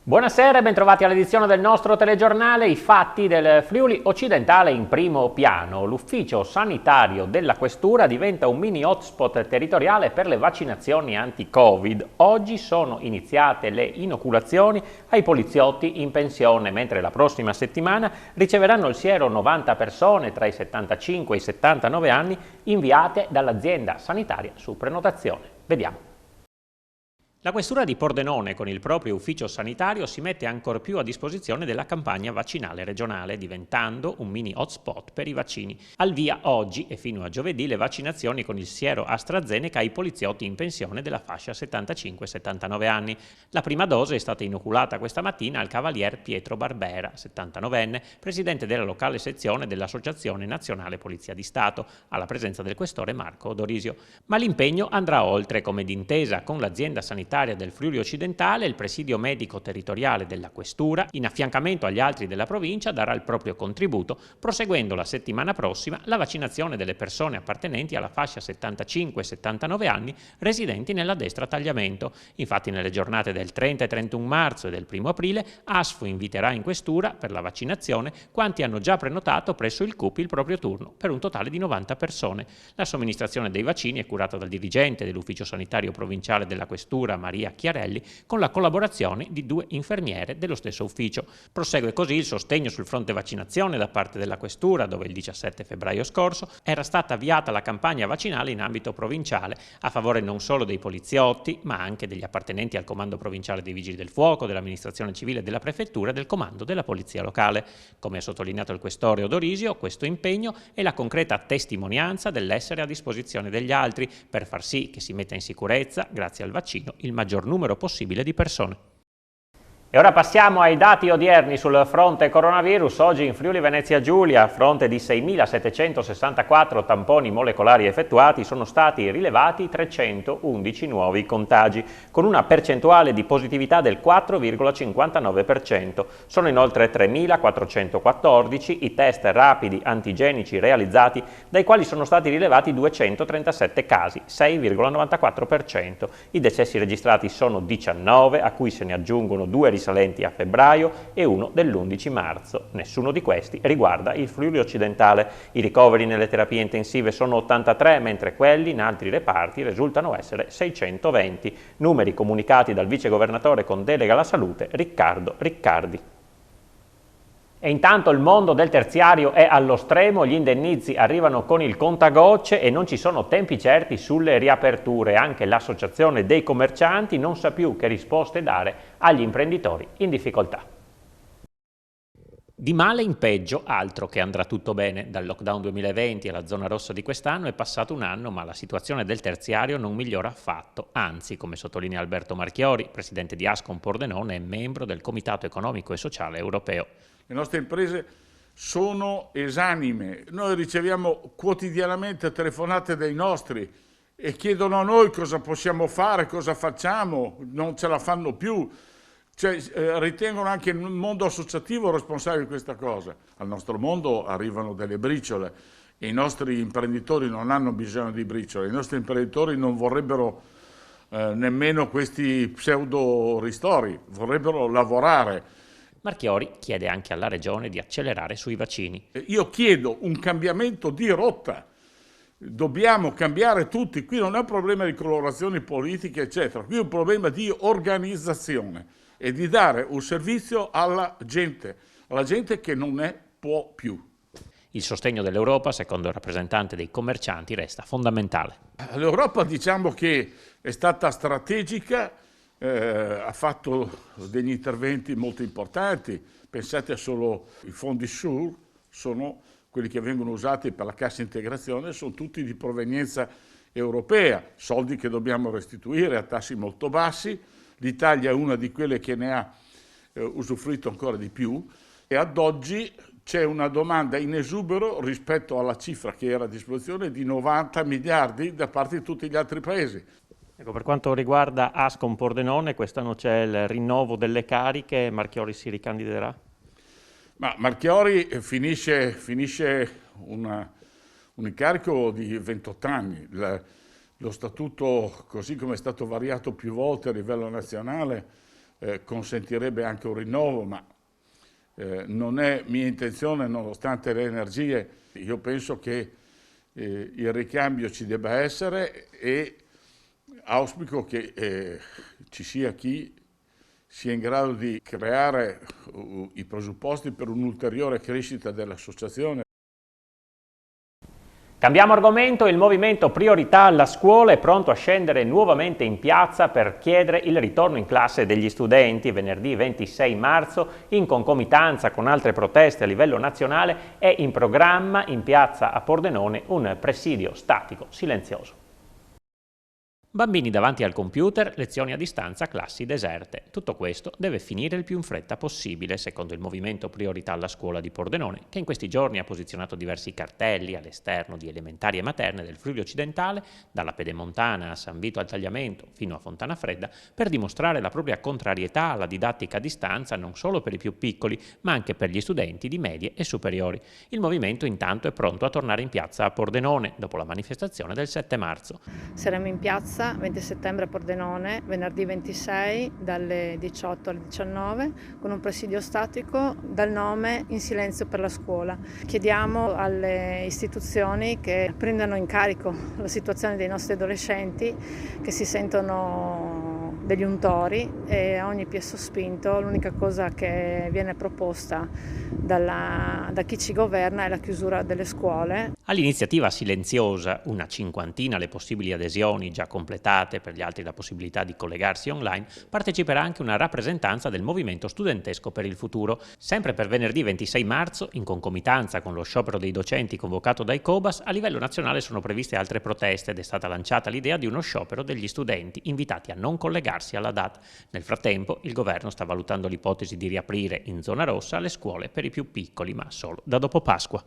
Buonasera e bentrovati all'edizione del nostro telegiornale. I fatti del Friuli occidentale in primo piano. L'ufficio sanitario della Questura diventa un mini hotspot territoriale per le vaccinazioni anti-Covid. Oggi sono iniziate le inoculazioni ai poliziotti in pensione, mentre la prossima settimana riceveranno il siero 90 persone tra i 75 e i 79 anni inviate dall'azienda sanitaria su prenotazione. Vediamo. La Questura di Pordenone, con il proprio ufficio sanitario, si mette ancor più a disposizione della campagna vaccinale regionale, diventando un mini hotspot per i vaccini. Al via oggi e fino a giovedì le vaccinazioni con il siero AstraZeneca ai poliziotti in pensione della fascia 75-79 anni. La prima dose è stata inoculata questa mattina al cavalier Pietro Barbera, 79enne, presidente della locale sezione dell'Associazione Nazionale Polizia di Stato, alla presenza del questore Marco Dorisio. Ma l'impegno andrà oltre, come d'intesa con l'azienda sanitaria del Friuli occidentale. Il presidio medico territoriale della Questura, in affiancamento agli altri della provincia, darà il proprio contributo, proseguendo la settimana prossima la vaccinazione delle persone appartenenti alla fascia 75-79 anni residenti nella destra tagliamento. Infatti nelle giornate del 30 e 31 marzo e del 1 aprile ASFO inviterà in Questura per la vaccinazione quanti hanno già prenotato presso il CUP il proprio turno, per un totale di 90 persone. La somministrazione dei vaccini è curata dal dirigente dell'ufficio sanitario provinciale della Questura, Maria Chiarelli, con la collaborazione di 2 infermiere dello stesso ufficio. Prosegue così il sostegno sul fronte vaccinazione da parte della Questura, dove il 17 febbraio scorso era stata avviata la campagna vaccinale in ambito provinciale, a favore non solo dei poliziotti, ma anche degli appartenenti al Comando Provinciale dei Vigili del Fuoco, dell'Amministrazione Civile della Prefettura e del Comando della Polizia Locale. Come ha sottolineato il questore Odorisio, questo impegno è la concreta testimonianza dell'essere a disposizione degli altri per far sì che si metta in sicurezza, grazie al vaccino, il maggior numero possibile di persone. E ora passiamo ai dati odierni sul fronte coronavirus. Oggi in Friuli Venezia Giulia, a fronte di 6.764 tamponi molecolari effettuati, sono stati rilevati 311 nuovi contagi, con una percentuale di positività del 4,59%. Sono inoltre 3.414 i test rapidi antigenici realizzati, dai quali sono stati rilevati 237 casi, 6,94%. I decessi registrati sono 19, a cui se ne aggiungono 2 risalenti a febbraio e uno dell'11 marzo. Nessuno di questi riguarda il Friuli occidentale. I ricoveri nelle terapie intensive sono 83, mentre quelli in altri reparti risultano essere 620. Numeri comunicati dal vicegovernatore con delega alla salute Riccardo Riccardi. E intanto il mondo del terziario è allo stremo, gli indennizi arrivano con il contagocce e non ci sono tempi certi sulle riaperture. Anche l'associazione dei commercianti non sa più che risposte dare agli imprenditori in difficoltà. Di male in peggio, altro che andrà tutto bene. Dal lockdown 2020 alla zona rossa di quest'anno è passato un anno, ma la situazione del terziario non migliora affatto. Anzi, come sottolinea Alberto Marchiori, presidente di Ascom Pordenone e membro del Comitato Economico e Sociale Europeo. Le nostre imprese sono esanime. Noi riceviamo quotidianamente telefonate dai nostri e chiedono a noi cosa possiamo fare, cosa facciamo, non ce la fanno più. Ritengono anche il mondo associativo responsabile di questa cosa. Al nostro mondo arrivano delle briciole e i nostri imprenditori non hanno bisogno di briciole. I nostri imprenditori non vorrebbero nemmeno questi pseudo ristori, vorrebbero lavorare. Marchiori chiede anche alla Regione di accelerare sui vaccini. Io chiedo un cambiamento di rotta. Dobbiamo cambiare tutti. Qui non è un problema di colorazioni politiche, eccetera. Qui è un problema di organizzazione e di dare un servizio alla gente che non ne può più. Il sostegno dell'Europa, secondo il rappresentante dei commercianti, resta fondamentale. L'Europa diciamo che è stata strategica, ha fatto degli interventi molto importanti. Pensate solo ai fondi SURE, sono quelli che vengono usati per la cassa integrazione, sono tutti di provenienza europea, soldi che dobbiamo restituire a tassi molto bassi. L'Italia è una di quelle che ne ha usufruito ancora di più e ad oggi c'è una domanda in esubero rispetto alla cifra che era a disposizione di 90 miliardi da parte di tutti gli altri paesi. Ecco, per quanto riguarda Ascom Pordenone, quest'anno c'è il rinnovo delle cariche, Marchiori si ricandiderà? Ma Marchiori finisce un incarico di 28 anni. Lo statuto, così come è stato variato più volte a livello nazionale, consentirebbe anche un rinnovo, ma non è mia intenzione, nonostante le energie. Io penso che il ricambio ci debba essere e auspico che ci sia chi sia in grado di creare i presupposti per un'ulteriore crescita dell'associazione. Cambiamo argomento, il movimento Priorità alla scuola è pronto a scendere nuovamente in piazza per chiedere il ritorno in classe degli studenti. Venerdì 26 marzo, in concomitanza con altre proteste a livello nazionale, è in programma in piazza a Pordenone un presidio statico silenzioso. Bambini davanti al computer, lezioni a distanza, classi deserte. Tutto questo deve finire il più in fretta possibile, secondo il movimento Priorità alla scuola di Pordenone, che in questi giorni ha posizionato diversi cartelli all'esterno di elementari e materne del Friuli occidentale, dalla Pedemontana a San Vito al Tagliamento fino a Fontana Fredda, per dimostrare la propria contrarietà alla didattica a distanza non solo per i più piccoli, ma anche per gli studenti di medie e superiori. Il movimento intanto è pronto a tornare in piazza a Pordenone, dopo la manifestazione del 7 marzo. Saremo in piazza 20 settembre a Pordenone, venerdì 26 dalle 18 alle 19 con un presidio statico dal nome In silenzio per la scuola. Chiediamo alle istituzioni che prendano in carico la situazione dei nostri adolescenti che si sentono degli untori e a ogni piè sospinto l'unica cosa che viene proposta da chi ci governa è la chiusura delle scuole. All'iniziativa silenziosa, una cinquantina le possibili adesioni già completate, per gli altri la possibilità di collegarsi online, parteciperà anche una rappresentanza del movimento studentesco per il futuro. Sempre per venerdì 26 marzo, in concomitanza con lo sciopero dei docenti convocato dai Cobas, a livello nazionale sono previste altre proteste ed è stata lanciata l'idea di uno sciopero degli studenti, invitati a non collegarsi alla DAT. Nel frattempo, il governo sta valutando l'ipotesi di riaprire in zona rossa le scuole per i più piccoli, ma solo da dopo Pasqua.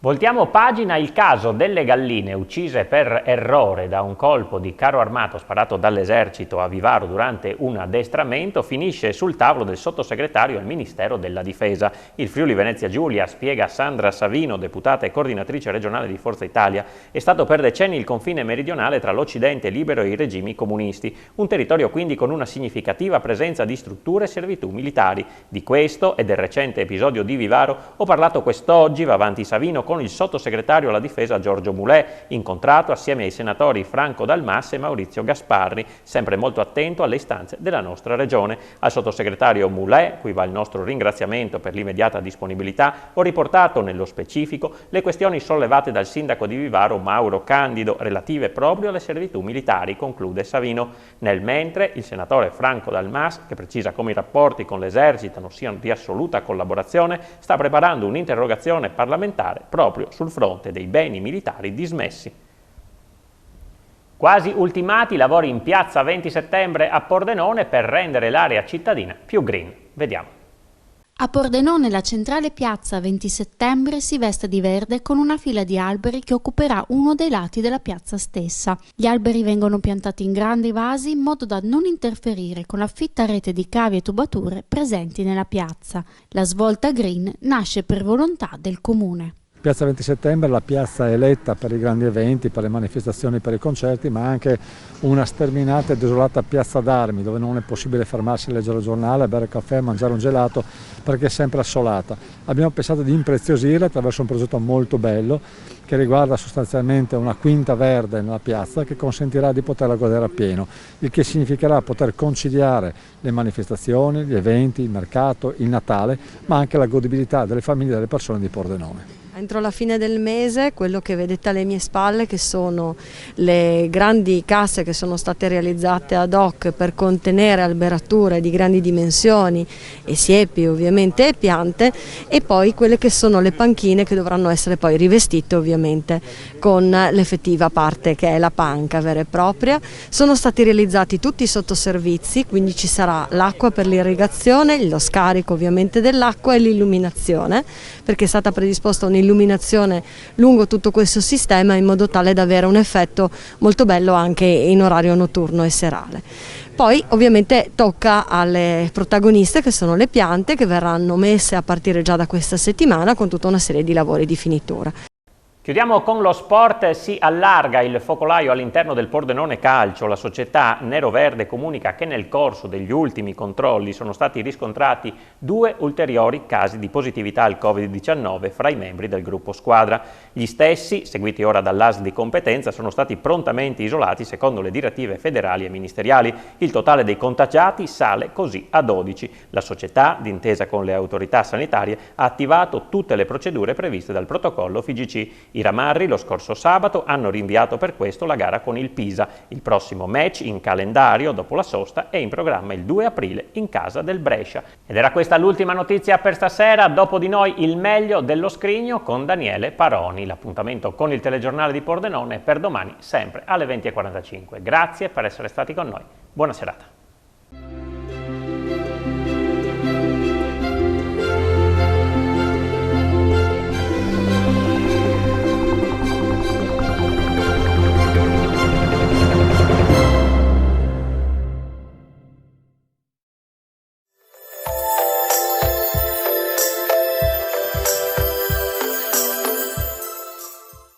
Voltiamo pagina, il caso delle galline uccise per errore da un colpo di carro armato sparato dall'esercito a Vivaro durante un addestramento finisce sul tavolo del sottosegretario al Ministero della Difesa. Il Friuli Venezia Giulia, spiega Sandra Savino, deputata e coordinatrice regionale di Forza Italia, è stato per decenni il confine meridionale tra l'Occidente libero e i regimi comunisti, un territorio quindi con una significativa presenza di strutture e servitù militari. Di questo e del recente episodio di Vivaro ho parlato quest'oggi, va avanti Savino, con il sottosegretario alla difesa Giorgio Mulè, incontrato assieme ai senatori Franco Dal Mas e Maurizio Gasparri, sempre molto attento alle istanze della nostra regione. Al sottosegretario Mulè, cui va il nostro ringraziamento per l'immediata disponibilità, ho riportato nello specifico le questioni sollevate dal sindaco di Vivaro Mauro Candido, relative proprio alle servitù militari, conclude Savino. Nel mentre il senatore Franco Dal Mas, che precisa come i rapporti con l'esercito non siano di assoluta collaborazione, sta preparando un'interrogazione parlamentare proprio sul fronte dei beni militari dismessi. Quasi ultimati i lavori in piazza 20 settembre a Pordenone per rendere l'area cittadina più green. Vediamo. A Pordenone la centrale piazza 20 settembre si veste di verde con una fila di alberi che occuperà uno dei lati della piazza stessa. Gli alberi vengono piantati in grandi vasi in modo da non interferire con la fitta rete di cavi e tubature presenti nella piazza. La svolta green nasce per volontà del comune. Piazza 20 settembre è la piazza eletta per i grandi eventi, per le manifestazioni, per i concerti, ma anche una sterminata e desolata piazza d'armi dove non è possibile fermarsi a leggere il giornale, a bere caffè, a mangiare un gelato perché è sempre assolata. Abbiamo pensato di impreziosirla attraverso un progetto molto bello che riguarda sostanzialmente una quinta verde nella piazza che consentirà di poterla godere appieno, il che significherà poter conciliare le manifestazioni, gli eventi, il mercato, il Natale, ma anche la godibilità delle famiglie e delle persone di Pordenone. Entro la fine del mese quello che vedete alle mie spalle, che sono le grandi casse che sono state realizzate ad hoc per contenere alberature di grandi dimensioni e siepi ovviamente e piante, e poi quelle che sono le panchine che dovranno essere poi rivestite ovviamente con l'effettiva parte che è la panca vera e propria. Sono stati realizzati tutti i sottoservizi, quindi ci sarà l'acqua per l'irrigazione, lo scarico ovviamente dell'acqua e l'illuminazione, perché è stata predisposta un'illuminazione lungo tutto questo sistema in modo tale da avere un effetto molto bello anche in orario notturno e serale. Poi ovviamente tocca alle protagoniste che sono le piante, che verranno messe a partire già da questa settimana con tutta una serie di lavori di finitura. Chiudiamo con lo sport, si allarga il focolaio all'interno del Pordenone Calcio. La società neroverde comunica che nel corso degli ultimi controlli sono stati riscontrati 2 ulteriori casi di positività al Covid-19 fra i membri del gruppo squadra. Gli stessi, seguiti ora dall'ASL di competenza, sono stati prontamente isolati secondo le direttive federali e ministeriali. Il totale dei contagiati sale così a 12. La società, d'intesa con le autorità sanitarie, ha attivato tutte le procedure previste dal protocollo FIGC. I Ramarri lo scorso sabato hanno rinviato per questo la gara con il Pisa. Il prossimo match in calendario dopo la sosta è in programma il 2 aprile in casa del Brescia. Ed era questa l'ultima notizia per stasera. Dopo di noi il meglio dello scrigno con Daniele Paroni. L'appuntamento con il telegiornale di Pordenone per domani sempre alle 20:45. Grazie per essere stati con noi. Buona serata.